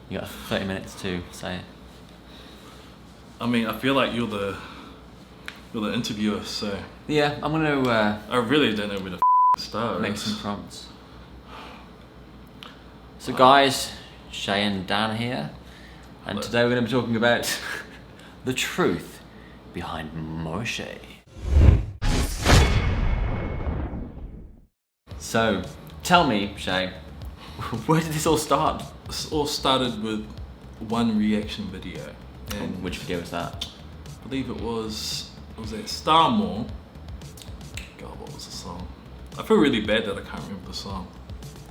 You got 30 minutes to say it. I mean, I feel like you're the interviewer, so Yeah, I'm gonna I really don't know where to start. make some prompts. So guys, Shay and Dan here, and today we're going to be talking about the truth behind Morishay. So, tell me, Shay, where did this all start? This all started with one reaction video, and Which video was that? I believe it was at Star Mall. God, what was the song? I feel really bad that I can't remember the song.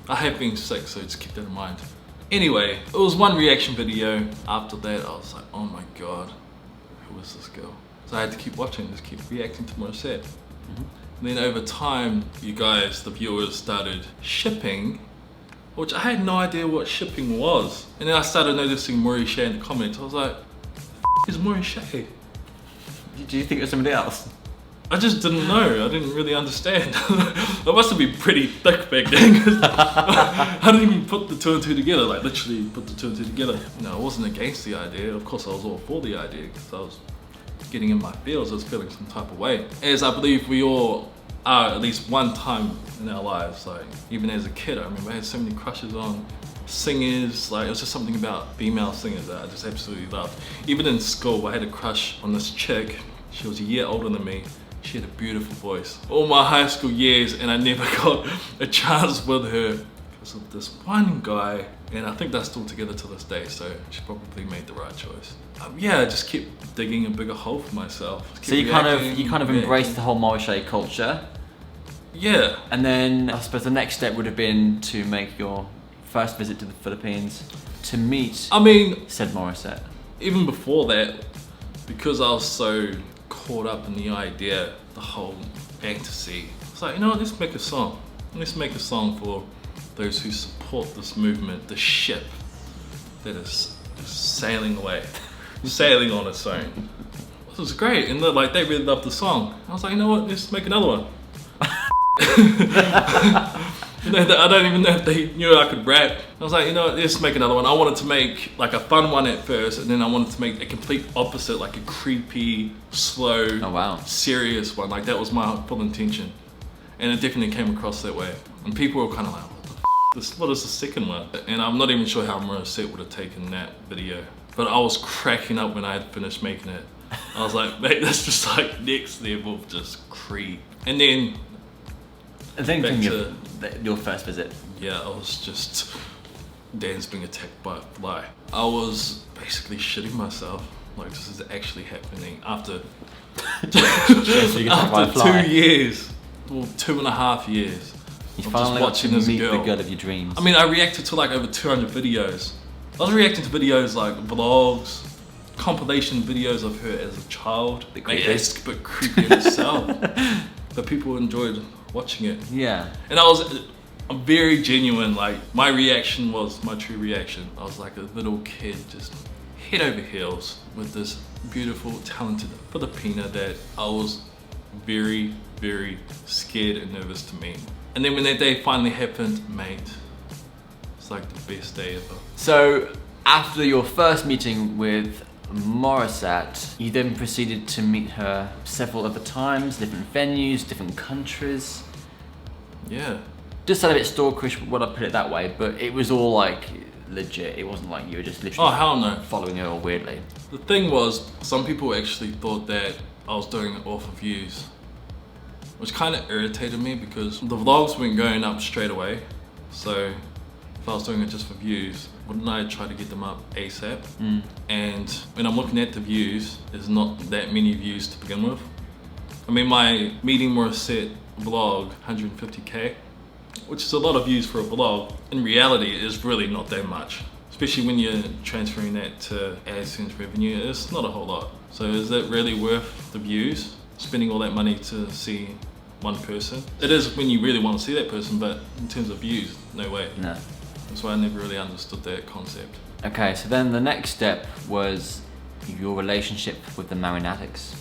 I have been sick, so just keep that in mind. Anyway, it was one reaction video. After that, I was like, oh my god, who is this girl? So I had to keep watching, just keep reacting to Morissette. And then over time, you guys, the viewers, started shipping, which I had no idea what shipping was. And then I started noticing Morishay in the comments. I was like, is Morishay? Do you think it was somebody else? I just didn't know. I didn't really understand. I must have been pretty thick back then. I didn't even put the two and two together, like literally put the two and two together. No, I wasn't against the idea. Of course, I was all for the idea because I was getting in my feels. I was feeling some type of way. As I believe we all are at least one time in our lives. Like even as a kid, I remember I had so many crushes on singers. Like it was just something about female singers that I just absolutely loved. Even in school, I had a crush on this chick. She was a year older than me. She had a beautiful voice. All my high school years, and I never got a chance with her because of this one guy. And I think they're still together to this day, so she probably made the right choice. Yeah, I just kept digging a bigger hole for myself. So you kind of embraced the whole Morishay culture. Yeah. And then I suppose the next step would have been to make your first visit to the Philippines to meet said Morissette. Even before that, because I was so caught up in the idea, the whole fantasy, it's like, you know what, let's make a song. Let's make a song for those who support this movement, the ship that is sailing away, sailing on its own. This was great, and like they really loved the song. I was like, you know what, let's make another one. I don't even know if they knew I could rap. I was like, you know what, let's make another one. I wanted to make like a fun one at first, and then I wanted to make a complete opposite, like a creepy, slow, serious one. Like that was my full intention. And it definitely came across that way. And people were kind of like, what is the second one? And I'm not even sure how Morissette would have taken that video. But I was cracking up when I had finished making it. I was like, mate, that's just like next level of just creep. And then came your first visit. Yeah, I was just, Dan's being attacked by a fly. I was basically shitting myself. Like this is actually happening after, after 2 years, well 2.5 years. You finally got to meet the girl of your dreams. I mean, I reacted to like over 200 videos. I was reacting to videos like vlogs, compilation videos of her as a child. But creepy in itself. But people enjoyed watching it. Yeah. And I was very genuine, like my reaction was my true reaction. I was like a little kid just head over heels with this beautiful, talented Filipina that I was very, very scared and nervous to meet. And then when that day finally happened, mate, it's like the best day ever. So after your first meeting with Morissette, you then proceeded to meet her several other times, different venues, different countries. Yeah. Just sounded a bit stalkerish when I put it that way, but it was all like legit. It wasn't like you were just literally following her all weirdly. The thing was, some people actually thought that I was doing it all for views, which kind of irritated me because the vlogs weren't going up straight away. So if I was doing it just for views, wouldn't I try to get them up ASAP? And when I'm looking at the views, there's not that many views to begin with. I mean, my meeting Morissette vlog, 150K, which is a lot of views for a vlog. In reality, it is really not that much. Especially when you're transferring that to AdSense revenue, it's not a whole lot. So is that really worth the views? Spending all that money to see one person? It is when you really want to see that person, but in terms of views, no way. No. That's why I never really understood that concept. Okay, so then the next step was your relationship with the Marinatics.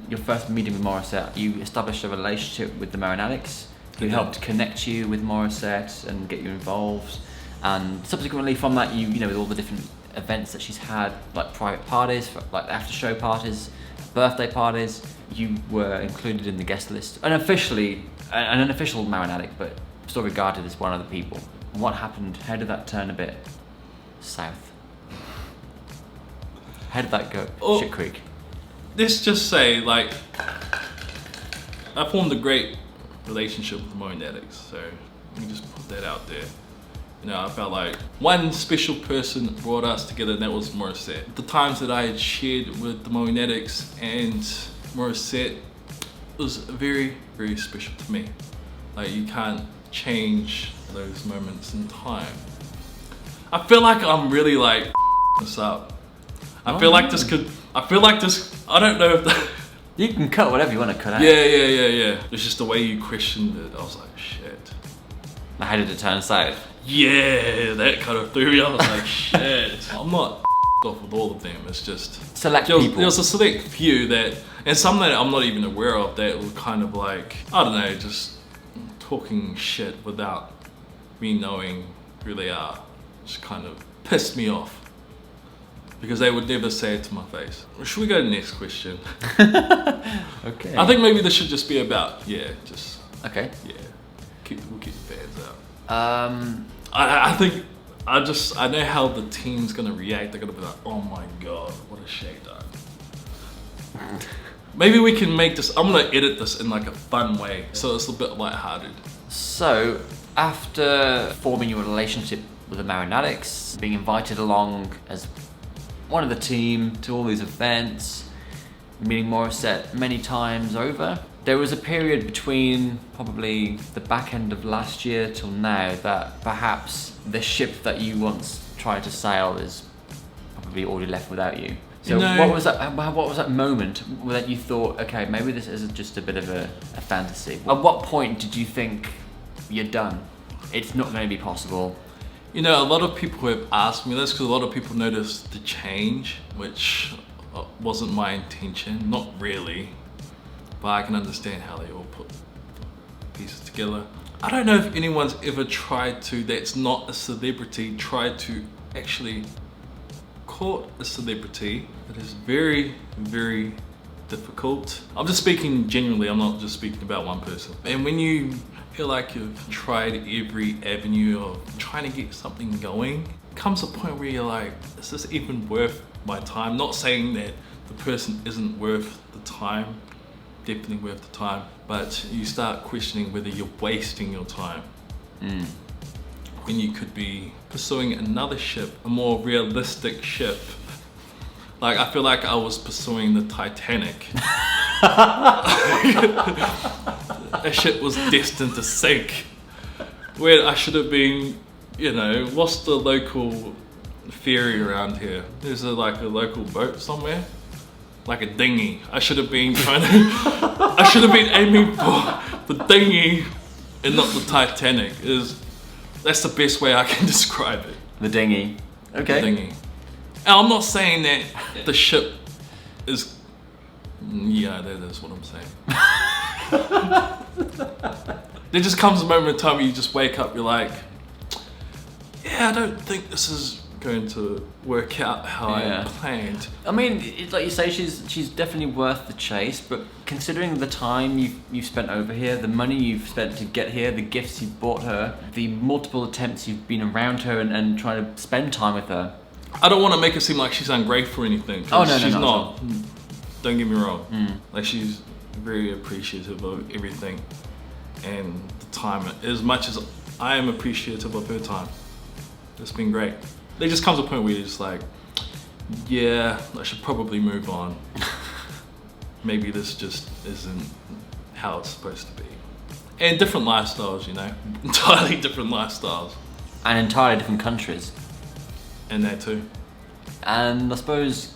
Your first meeting with Morissette, you established a relationship with the Marinatics who helped connect you with Morissette and get you involved. And subsequently from that, you know, with all the different events that she's had, like private parties, like after show parties, birthday parties, you were included in the guest list. Unofficially, an unofficial Marin addict, but still regarded as one of the people. What happened? How did that turn a bit south? How did that go? Oh, Shit Creek. Let's just say, like, I formed a great relationship with the Marin addicts, so let me just put that out there. You know, I felt like one special person brought us together, and that was Morissette. The times that I had shared with the Marin addicts and Morissette was very, very special to me. Like, you can't change those moments in time. I feel like I'm really like this up. I feel like this, I don't know if that... You can cut whatever you want to cut out. Yeah. It's just the way you questioned it. I was like, shit. How did it turn south? Yeah, that kind of threw me. I was like, shit. I'm not off with all of them. It's just Select people. There was a select few that, and some that I'm not even aware of, that were kind of like, I don't know, just talking shit without me knowing who they are. Just kind of pissed me off. Because they would never say it to my face. Should we go to the next question? Okay. I think maybe this should just be about, just, Okay. yeah. We'll keep the fans out. I think, I know how the team's gonna react. They're gonna be like, oh my god, what has Shay done? Maybe we can make this, I'm gonna edit this in like a fun way, so it's a bit lighthearted. So, after forming your relationship with the Marin addicts, being invited along as one of the team to all these events, meeting Morissette many times over, there was a period between probably the back end of last year till now that perhaps the ship that you once tried to sail is probably already left without you. So what was that moment that you thought, okay, maybe this is just a bit of a fantasy? At what point did you think you're done? It's not going to be possible. You know, a lot of people have asked me this because a lot of people noticed the change, which wasn't my intention, not really, but I can understand how they all put pieces together. I don't know if anyone's ever tried to, that's not a celebrity, tried to actually court a celebrity. It is very, very difficult. I'm just speaking generally, I'm not just speaking about one person. And when you feel like you've tried every avenue of trying to get something going, comes a point where you're like, is this even worth my time? Not saying that the person isn't worth the time, definitely worth the time, but you start questioning whether you're wasting your time. When you could be pursuing another ship, a more realistic ship. Like, I feel like I was pursuing the Titanic. That shit was destined to sink. Where I should have been, you know, what's the local ferry around here? There's like a local boat somewhere? Like a dinghy. I should have been trying to, I should have been aiming for the dinghy and not the Titanic. That's the best way I can describe it. The dinghy. Okay. The dinghy. And I'm not saying that the ship is, yeah, that is what I'm saying. There just comes a moment in time where you just wake up, you're like, yeah, I don't think this is going to work out how I planned. I mean, like you say, she's definitely worth the chase, but considering the time you've spent over here, the money you've spent to get here, the gifts you've bought her, the multiple attempts you've been around her and trying to spend time with her. I don't want to make it seem like she's ungrateful or anything. Oh, no, she's no, not. Don't get me wrong. Like, she's very appreciative of everything and the time. As much as I am appreciative of her time, it's been great. There just comes a point where you're just like, yeah, I should probably move on. Maybe this just isn't how it's supposed to be. And different lifestyles, you know, entirely different lifestyles. And entirely different countries. And that too. And I suppose,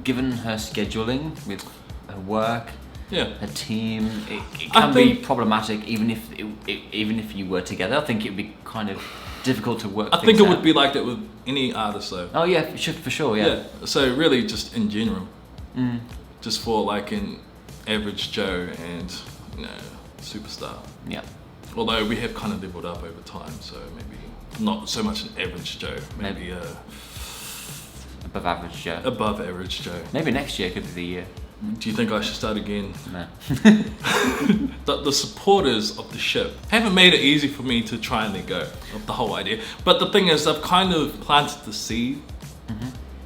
given her scheduling with her work, her team, it can be problematic even if you were together. I think it would be kind of difficult to work. I think it would be like that with any artist though. Oh yeah, for sure, yeah. So really just in general. Just for like an average Joe and, you know, superstar. Yeah. Although we have kind of leveled up over time, so maybe not so much an average Joe, maybe a above average Joe. above average Joe. Maybe next year could be the year. Do you think I should start again? No. The supporters of the ship haven't made it easy for me to try and let go of the whole idea. But the thing is, I've kind of planted the seed,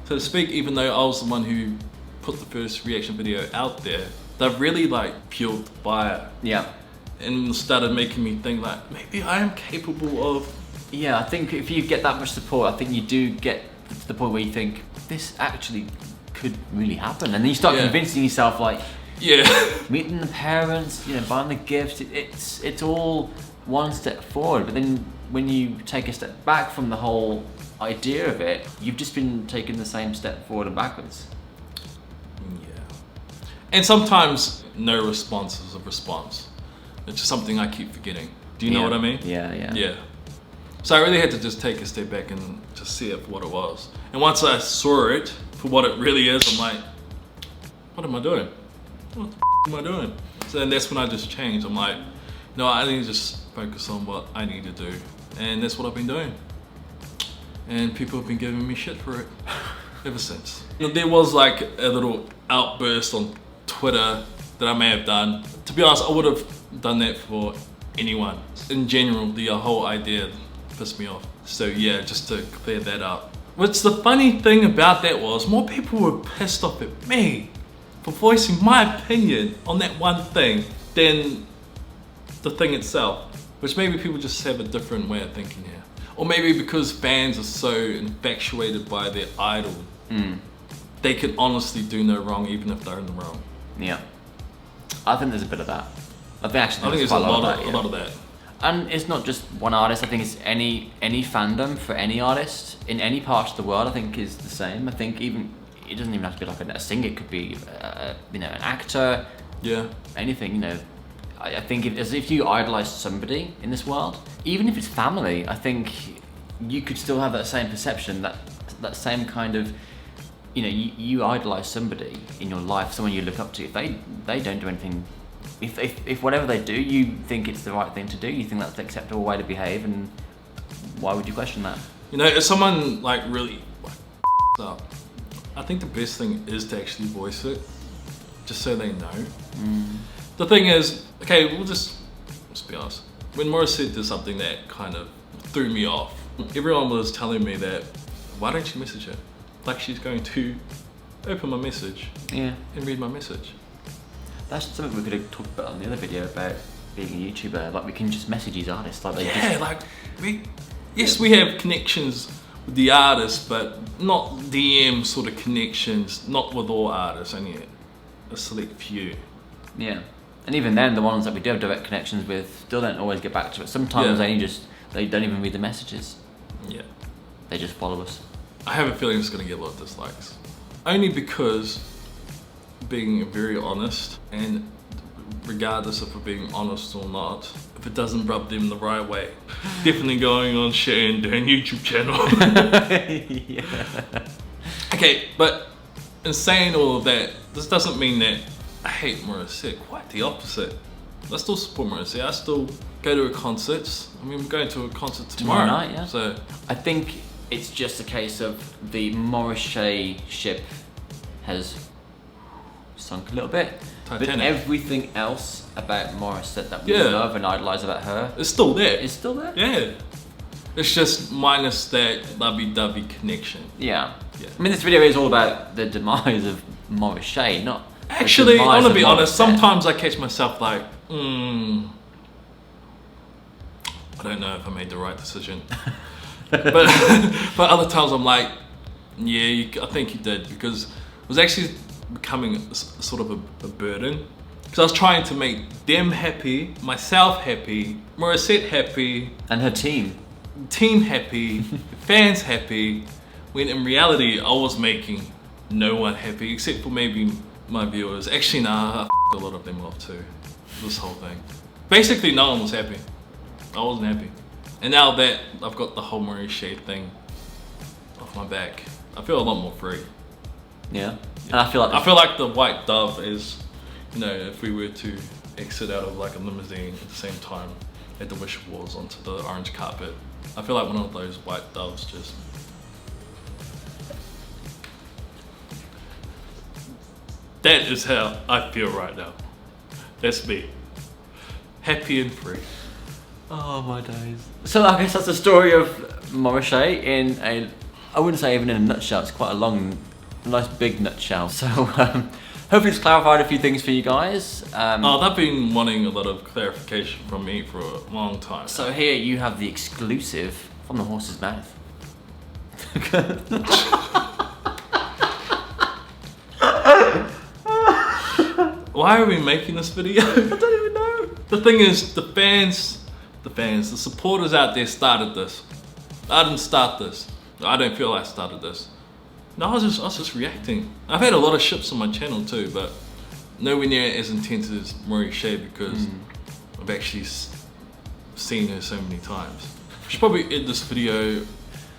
so to speak, even though I was the one who put the first reaction video out there. They've really like fueled the fire. Yeah. And started making me think like, maybe I am capable of... Yeah, I think if you get that much support, I think you do get to the point where you think, this actually could really happen. And then you start convincing yourself like, meeting the parents, you know, buying the gifts, it's all one step forward. But then when you take a step back from the whole idea of it, you've just been taking the same step forward and backwards. Yeah. And sometimes no response is a response. It's just something I keep forgetting. Do you know what I mean? Yeah. So I really had to just take a step back and just see it for what it was. And once I saw it for what it really is, I'm like, what am I doing? What the am I doing? So then that's when I just changed. I'm like, no, I need to just focus on what I need to do. And that's what I've been doing. And people have been giving me shit for it ever since. You know, there was like a little outburst on Twitter that I may have done. To be honest, I would have done that for anyone. In general, the whole idea pissed me off. So yeah, just to clear that up. What's the funny thing about that was more people were pissed off at me for voicing my opinion on that one thing than the thing itself. Which maybe people just have a different way of thinking here. Or maybe because fans are so infatuated by their idol, they can honestly do no wrong even if they're in the wrong. Yeah. I think there's a bit of that. I think there's a lot of that. And it's not just one artist. I think it's any fandom for any artist in any part of the world. I think is the same. I think even it doesn't even have to be like a singer. It could be you know, an actor. Yeah. Anything. You know, I think if you idolize somebody in this world, even if it's family, I think you could still have that same perception, that same kind of, you know, you idolize somebody in your life, someone you look up to. If they don't do anything. If whatever they do, you think it's the right thing to do, you think that's the acceptable way to behave, and why would you question that? You know, if someone like really up, I think the best thing is to actually voice it, just so they know. The thing is, okay, let's be honest. When Morissette did something that kind of threw me off, everyone was telling me that, why don't you message her? Like she's going to open my message and read my message. That's something we could have talked about on the other video about being a YouTuber. Like we can just message these artists. Like we have connections with the artists, but not DM sort of connections. Not with all artists, only a select few. Yeah, and even then, the ones that we do have direct connections with still don't always get back to it. Sometimes they don't even read the messages. Yeah, they just follow us. I have a feeling it's gonna get a lot of dislikes, only because. Being very honest, and regardless if we're being honest or not, if it doesn't rub them the right way, definitely going on Shay and doing YouTube channel. Okay, but in saying all of that, this doesn't mean that I hate Morissette. Quite the opposite. I still support Morissette. I still go to her concerts. I mean, we're going to a concert tomorrow night. Yeah. So I think it's just a case of the Morishay ship has sunk a little bit. Titanic. But everything else about Morissette that we love and idolize about her, it's still there. It's still there. Yeah. It's just minus that lovey-dovey connection. Yeah. I mean, this video is all about the demise of Morishay, not. Actually, I want to be honest. Sometimes I catch myself like, I don't know if I made the right decision. but other times I'm like, yeah, I think you did, because it was actually becoming sort of a burden, because I was trying to make them happy, myself happy, Morissette happy, and her team happy, fans happy, when in reality I was making no one happy except for maybe my viewers. Actually, nah, I f***ed a lot of them off too, this whole thing. Basically no one was happy. I wasn't happy. And now that I've got the whole Morishay thing off my back, I feel a lot more free. Yeah. And I feel like the white dove is, you know, if we were to exit out of like a limousine at the same time at the Wish Awards onto the orange carpet, I feel like one of those white doves just... That is how I feel right now. That's me. Happy and free. Oh my days. So I guess that's the story of Morishay in a, I wouldn't say even in a nutshell, it's quite a long, nice big nutshell. So hopefully it's clarified a few things for you guys. They've been wanting a lot of clarification from me for a long time. So here you have the exclusive from the horse's mouth. Why are we making this video? I don't even know. The thing is, the supporters out there started this. I didn't start this. I don't feel I started this. No, I was just reacting. I've had a lot of ships on my channel too, but nowhere near as intense as Morishay because I've actually seen her so many times. I should probably end this video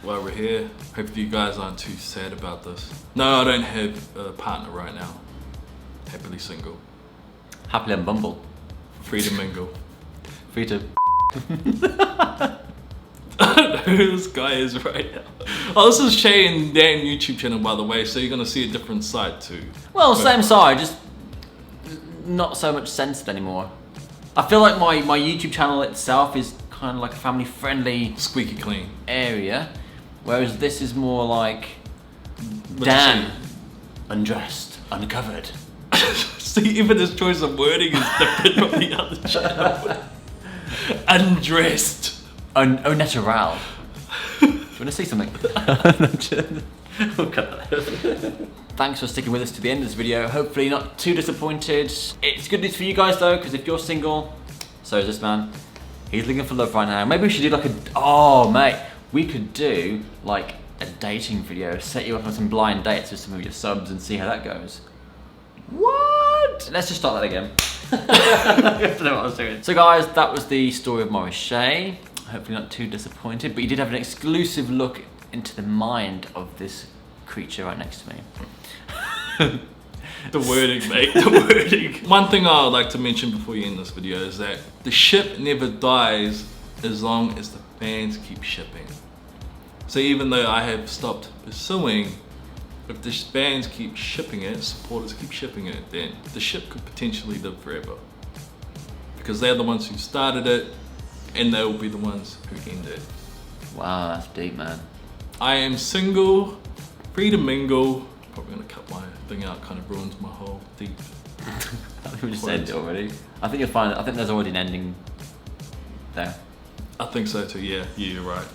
while we're here. Hopefully you guys aren't too sad about this. No, I don't have a partner right now. Happily single. Happily on Bumble. Free to mingle. Free to I don't know who this guy is right now. Oh, this is Shay and Dan YouTube channel, by the way, so you're gonna see a different side too. well, same side, just not so much censored anymore. I feel like my YouTube channel itself is kind of like a family friendly Squeaky clean. area, whereas this is more like What'd Dan undressed, uncovered. See, even his choice of wording is different from the other channel. Undressed. Au natural. Do you want to see something? Thanks for sticking with us to the end of this video. Hopefully not too disappointed. It's good news for you guys though, because if you're single, so is this man. He's looking for love right now. Maybe we should do like a, oh mate, we could do like a dating video, set you up on some blind dates with some of your subs and see how that goes. What? Let's just start that again. I don't know what I was doing. So guys, that was the story of Morishay. Hopefully not too disappointed, but you did have an exclusive look into the mind of this creature right next to me. The wording, mate, the wording. One thing I would like to mention before you end this video is that the ship never dies as long as the fans keep shipping. So even though I have stopped pursuing, if the fans keep shipping it, supporters keep shipping it, then the ship could potentially live forever. Because they're the ones who started it, and they will be the ones who end it. Wow, that's deep, man. I am single, free to mingle. Probably gonna cut my thing out, kind of ruins my whole deep. I think we just ended it already. I think you'll find, I think there's already an ending there. I think so too, yeah, you're right.